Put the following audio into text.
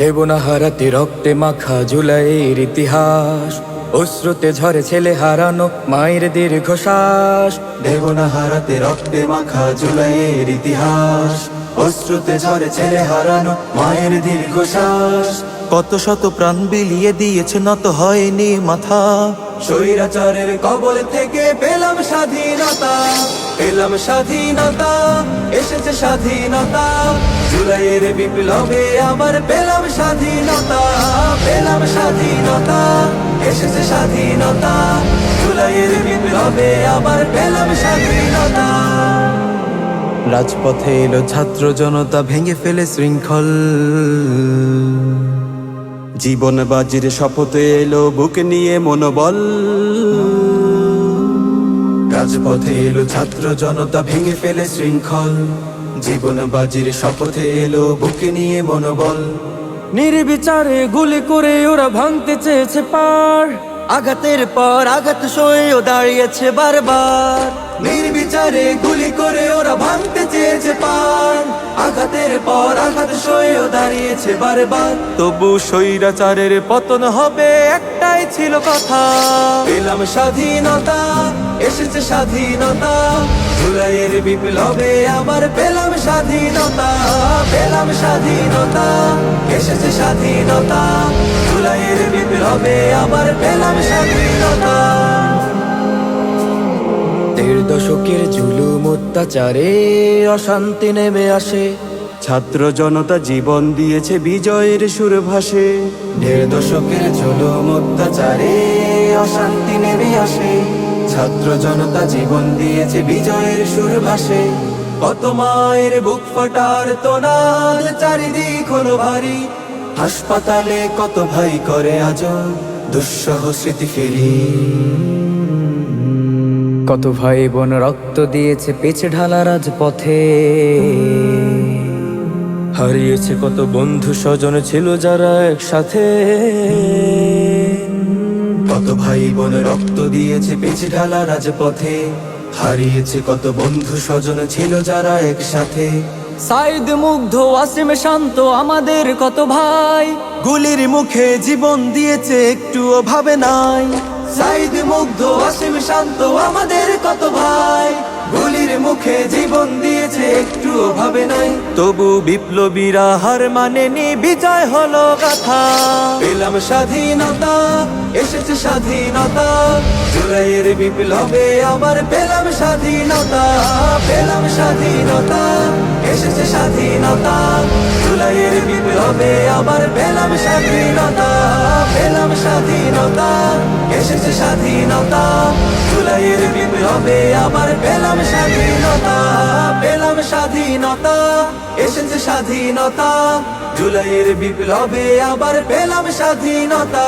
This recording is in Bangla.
দেব না হারাতে রক্তে মাখা জুলাইয়ের ইতিহাস, অশ্রুতে ঝরে ছেলে হারানো মায়ের দীর্ঘশ্বাস। দেব না হারাতে রক্তে মাখা জুলাইয়ের ইতিহাস, অশ্রুতে ঝরে ছেলে হারানো মায়ের দীর্ঘশ্বাস। কত শত প্রাণ বিলিয়ে দিয়েছে, নত হয়নি মাথা। স্বৈরাচারের কবল থেকে পেলাম স্বাধীনতা, পেলাম স্বাধীনতা, এসেছে স্বাধীনতা। জুলাইয়ের বিপ্লবে আবার পেলাম স্বাধীনতা, পেলাম স্বাধীনতা, এসেছে স্বাধীনতা। জুলাইয়ের বিপ্লবে আবার পেলাম স্বাধীনতা। রাজপথে এলো ছাত্র জনতা, ভেঙে ফেলে শৃঙ্খল। জীবন বাজির শপথে এলো বুক নিয়ে মনোবল। রাজপথে এলো ছাত্র জনতা, ভেঙে ফেলে শৃঙ্খল। জীবন বাজির শপথে এলো বুকে নিয়ে মনোবল। নির্বিচারে গুলি করে ওরা ভাঙতে চেয়েছে পার, আঘাতের পর আঘাত সয়েও দাঁড়িয়েছে বারবার। নির্বিচারে গুলি করে ওরা ভাঙতে চেয়েছে পান, আঘাতের পর আঘাত সয়েও দাঁড়িয়েছে বারবার। তবু স্বৈরাচারের পতন হবে, একটাই ছিল কথা। পেলাম স্বাধীনতা, এসেছে স্বাধীনতা। জুলাইয়ের বিপ্লবে আবার পেলাম স্বাধীনতা, পেলাম স্বাধীনতা, এসেছে স্বাধীনতা। জুলাইয়ের বিপ্লবে আবার পেলাম স্বাধীনতা। ১.৫ দশকের জুলুম অত্যাচারে অশান্তি নেমে আসে, ছাত্র জনতা জীবন দিয়েছে, বিজয়ের সুর ভাসে। ১.৫ দশকের জুলুম অত্যাচারে অশান্তি নেমে আসে, ছাত্র জনতা জীবন দিয়েছে, বিজয়ের সুর ভাসে। কত মায়ের বুক ফাটার তোনাদ, চারিদিক হলো ভারী। হাসপাতালে কত ভাই করে আজ দুঃসহ স্মৃতি ফেরি। কত ভাই বোন রক্ত দিয়েছে পিছে ঢালা রাজপথে, হারিয়েছে কত বন্ধু স্বজন ছিল যারা একসাথে। কত ভাই বোন রক্ত দিয়েছে পিছে ঢালা রাজপথে, হারিয়েছে কত বন্ধু স্বজন ছিল যারা একসাথে। সাইদ মুগ্ধ ওয়াসিম শান্ত আমাদের কত ভাই, গুলির মুখে জীবন দিয়েছে, একটুও ভাবে নাই। সাইদ মুগ্ধ ওয়াসিম শান্ত আমাদের কত ভাই, গুলির মুখে জীবন দিয়েছে, একটুও ভাবে নাই। তবু বিপ্লবীরা হার মানেনি, বিজয় হলো গাথা। পেলাম স্বাধীনতা, এসেছে স্বাধীনতা। জুলাইয়ের বিপ্লবে আবার পেলাম স্বাধীনতা, পেলাম স্বাধীনতা, এসেছে স্বাধীনতা। জুলাইয়ের বিপ্লবে আবার পেলাম স্বাধীনতা, পেলাম স্বাধীনতা, এসেছে স্বাধীনতা। জুলাইয়ের বিপ্লবে আবার পেলাম স্বাধীনতা, পেলাম স্বাধীনতা, এসেছে স্বাধীনতা। জুলাইয়ের বিপ্লবে আবার পেলাম স্বাধীনতা।